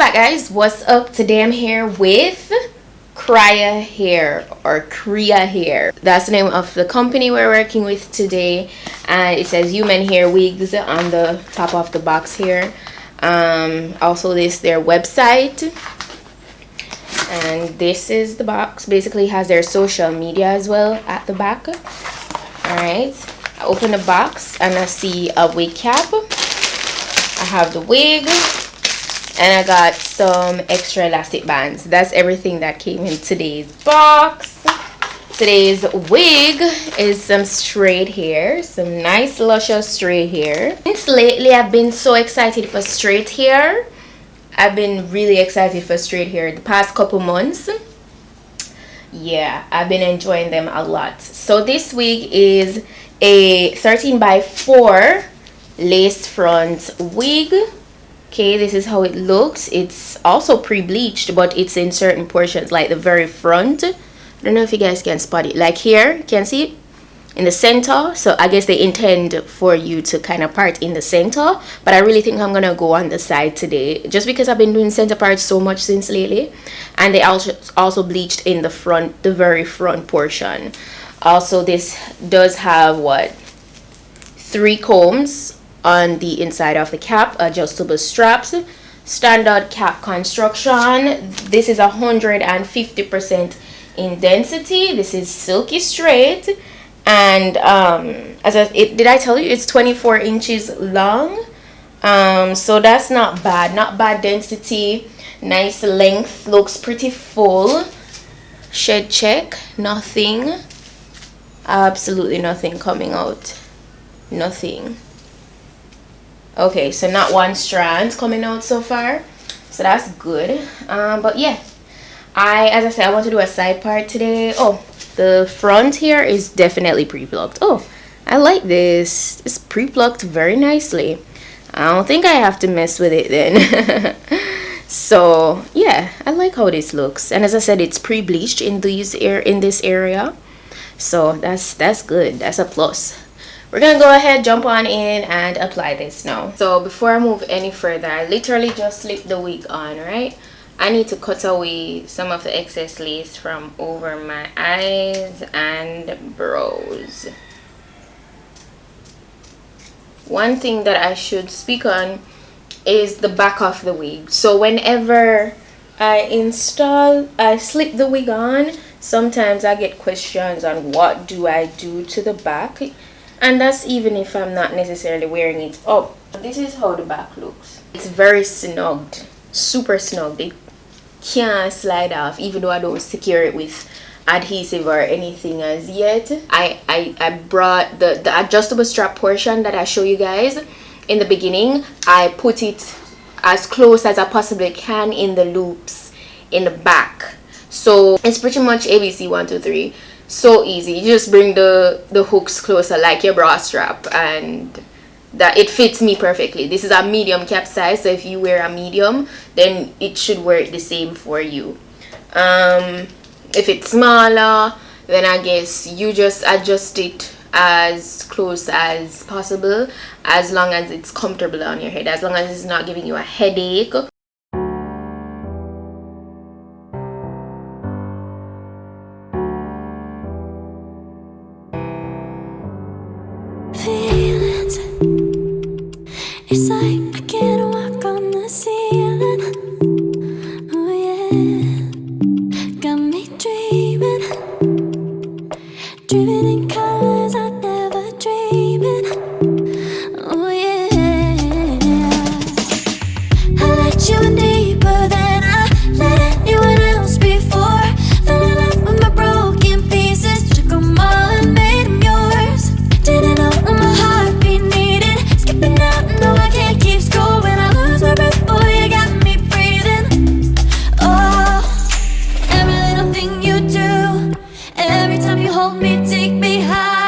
back, guys. What's up? Today I'm here with Kriyya hair, or Kriyya hair. That's the name of the company we're working with today, and it says human hair wigs on the top of the box here. Also this their website, and this is the box. Basically has their social media as well at the back. All right, I open the box and I see a wig cap. I have the wig, and I got some extra elastic bands. That's everything that came in today's box. Today's wig is some straight hair, some nice luscious straight hair. Since lately I've been so excited for straight hair. I've been really excited for straight hair the past couple months. Yeah, I've been enjoying them a lot. So this wig is a 13x4 lace front wig. Okay, this is how it looks. It's also pre-bleached, but it's in certain portions, like the very front. I don't know if you guys can spot it. Like here, you can see it in the center. So I guess they intend for you to kind of part in the center, but I really think I'm gonna go on the side today, just because I've been doing center parts so much since lately. And they also bleached in the front, the very front portion. Also, this does have what, 3 combs on the inside of the cap, adjustable straps, standard cap construction. This is 150% in density. This is silky straight, and did I tell you it's 24 inches long? So that's not bad density, nice length, looks pretty full. Shed check, nothing, absolutely nothing coming out, nothing. Okay, so not one strand coming out so far, so that's good. But yeah, as I said, I want to do a side part today. Oh, the front here is definitely pre-plucked. Oh, I like this. It's pre-plucked very nicely. I don't think I have to mess with it then. So yeah, I like how this looks, and as I said, it's pre-bleached in this area, so that's good. That's a plus. We're gonna go ahead, jump on in and apply this now. So before I move any further, I literally just slipped the wig on, right? I need to cut away some of the excess lace from over my eyes and brows. One thing that I should speak on is the back of the wig. So whenever I slip the wig on, sometimes I get questions on what do I do to the back. And that's even if I'm not necessarily wearing it up. This is how the back looks. It's very snugged, super snugged. It can't slide off, even though I don't secure it with adhesive or anything as yet. I brought the adjustable strap portion that I show you guys in the beginning. I put it as close as I possibly can in the loops in the back. So it's pretty much ABC 1 2 3. So easy. You just bring the hooks closer like your bra strap, and that it fits me perfectly. This is a medium cap size, so if you wear a medium, then it should work the same for you. If it's smaller, then I guess you just adjust it as close as possible, as long as it's comfortable on your head, as long as it's not giving you a headache. Feelings, it's like I can't walk on the ceiling. Oh yeah, got me dreaming in colors I never dreamed in. Oh yeah, I let you in deeper than I let anyone else before. Fell in love with my broken pieces, took them all and made them yours. Didn't know my heartbeat needed skipping out. No, I can't keep score when I lose my breath. Boy, you got me breathing. Oh, every little thing you do, every time you hold me, take me high.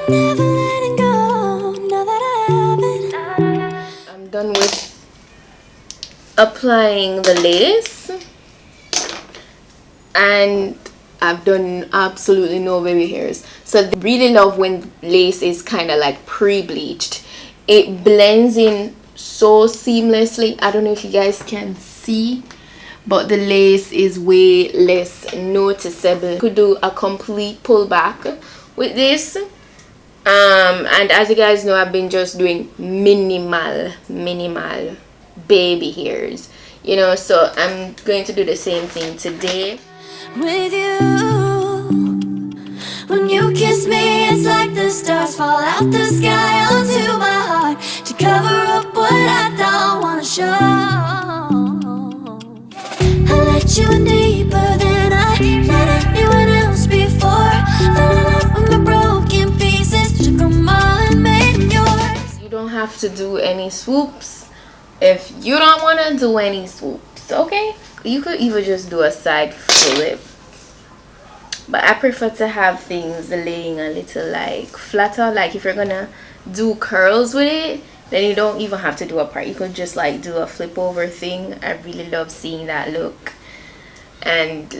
never letting go, now that I have it. I'm done with applying the lace, and I've done absolutely no baby hairs. So I really love when lace is kind of like pre-bleached. It blends in so seamlessly. I don't know if you guys can see, but the lace is way less noticeable. You could do a complete pullback with this. And as you guys know, I've been just doing minimal baby hairs, you know, so I'm going to do the same thing today. With you, when you kiss me, it's like the stars fall out the sky onto my heart to cover up what I don't wanna show. I let you in deeper than I let anyone else before. Fell in love with my broken pieces, took them all and made yours. You don't have to do any swoops if you don't want to do any swoops, okay? You could even just do a side flip, but I prefer to have things laying a little like flatter. Like if you're gonna do curls with it, then you don't even have to do a part. You could just like do a flip over thing. I really love seeing that look. And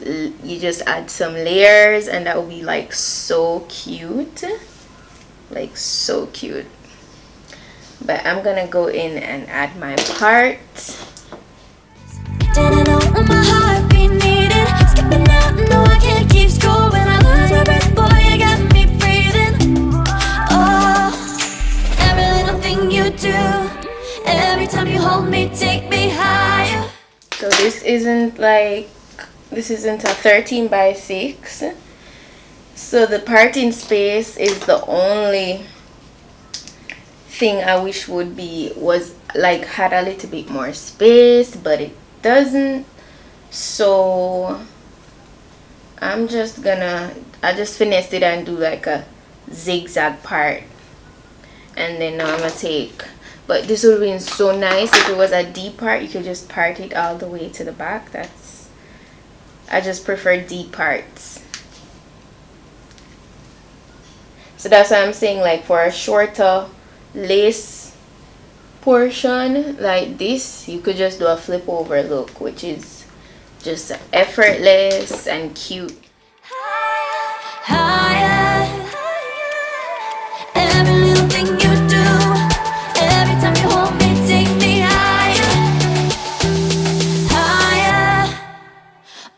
you just add some layers, and that will be like so cute, like so cute. But I'm gonna go in and add my part. Didn't know when my heart beat needed. Skipping out, no, I can't keep score. When I lose my breath, boy, you got me breathing. Oh, every little thing you do, every time you hold me, take me higher. So this isn't a 13 by 6. So the parting space is the only thing I wish was like had a little bit more space, but it doesn't. So I just finessed it and do like a zigzag part, and then now I'm gonna take, but this would have been so nice if it was a deep part. You could just part it all the way to the back. I just prefer deep parts. So that's why I'm saying, like, for a shorter lace portion like this, you could just do a flip over look, which is just effortless and cute. Higher, every little thing you do, every time you hold me, take me higher, higher.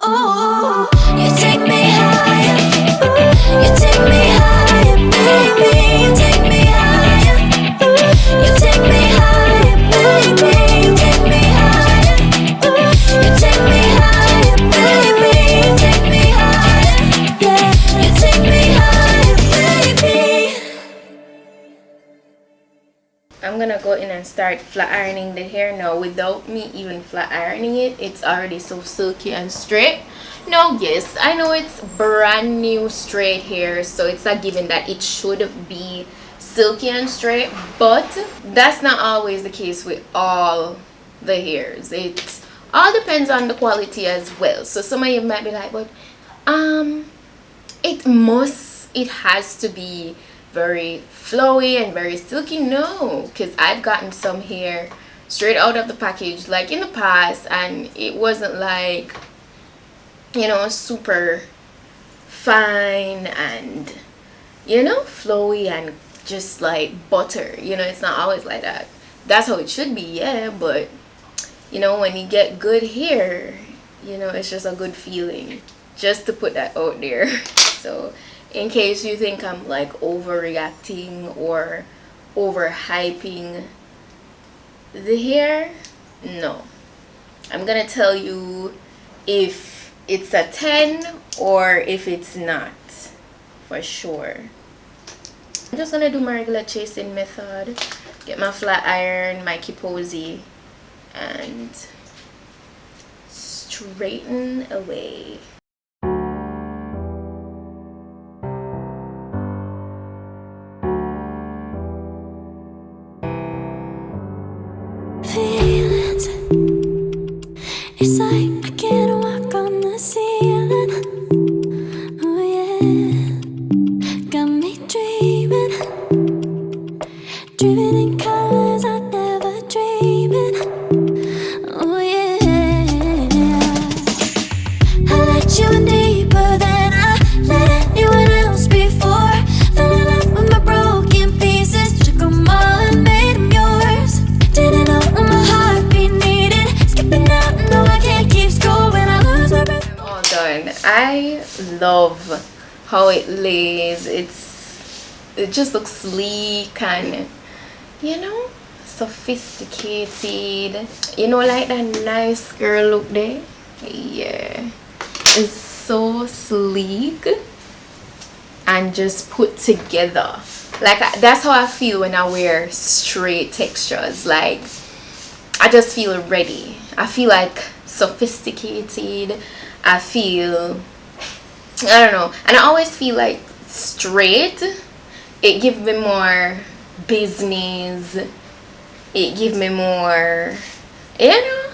Ooh, you take me higher. Ooh, you take me higher, baby. You take me higher. Ooh, you take me higher, baby. You take me higher. Ooh, you take me higher, baby. You take me higher. Yeah, you take me higher, baby. I'm gonna go in and start flat ironing the hair now. Without me even flat ironing it, it's already so silky and straight. Now, yes, I know it's brand new straight hair, so it's a given that it should be silky and straight, but that's not always the case with all the hairs. It all depends on the quality as well. So some of you might be like, but it has to be very flowy and very silky. No, because I've gotten some hair straight out of the package like in the past, and it wasn't like, you know, super fine and, you know, flowy and just like butter. You know, it's not always like that. That's how it should be, yeah, but you know, when you get good hair, you know, it's just a good feeling. Just to put that out there. So in case you think I'm like overreacting or overhyping the hair, no, I'm gonna tell you if it's a 10 or if it's not, for sure. I'm just gonna do my regular chasing method, get my flat iron, my kiposi, and straighten away. Feelings, it's like I can't walk on the ceiling. Oh yeah, got me dreaming. love how it lays. It just looks sleek and, you know, sophisticated. You know, like that nice girl look there. Yeah, it's so sleek and just put together. Like, that's how I feel when I wear straight textures. Like, I just feel ready. I feel like sophisticated. I feel, I don't know, and I always feel like straight, it gives me more business. It gives me more, you know,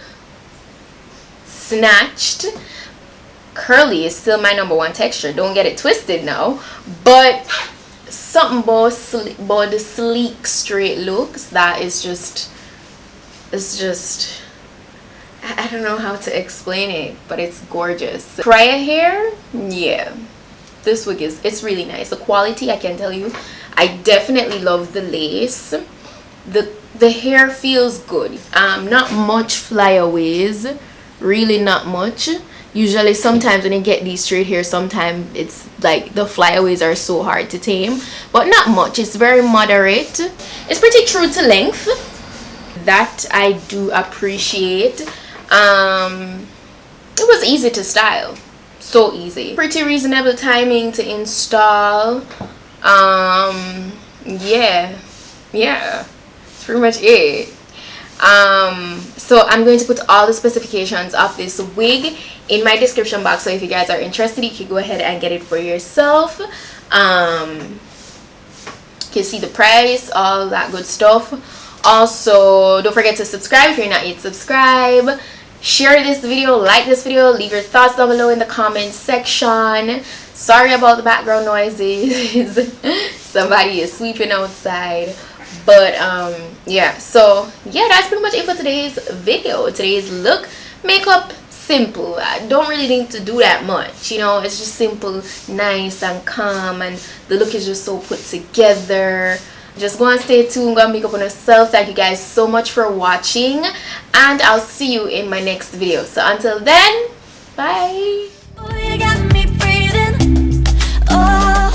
snatched. Curly is still my #1 texture, don't get it twisted now, but something about the sleek straight looks that is just, it's just, I don't know how to explain it, but it's gorgeous. Kriyya hair, yeah, this wig is, it's really nice. The quality, I can tell you, I definitely love the lace. The hair feels good. Not much flyaways, really not much. Usually sometimes when you get these straight hair, sometimes it's like the flyaways are so hard to tame, but not much. It's very moderate. It's pretty true to length. That I do appreciate. It was easy to style, so easy. Pretty reasonable timing to install. Yeah, that's pretty much it. So I'm going to put all the specifications of this wig in my description box, so if you guys are interested, you can go ahead and get it for yourself. You can see the price, all that good stuff. Also, don't forget to subscribe if you're not yet subscribed. Share this video, like this video, leave your thoughts down below in the comment section. Sorry about the background noises. Somebody is sweeping outside. But yeah, so yeah, that's pretty much it for today's video. Today's look, makeup, simple. I don't really need to do that much, you know. It's just simple, nice and calm, and the look is just so put together. Just go and stay tuned, go and make up on yourself. Thank you guys so much for watching, and I'll see you in my next video. So until then, bye. Oh, you got me breathing. Oh,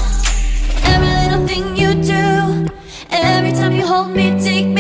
every little thing you do, every time you hold me, take me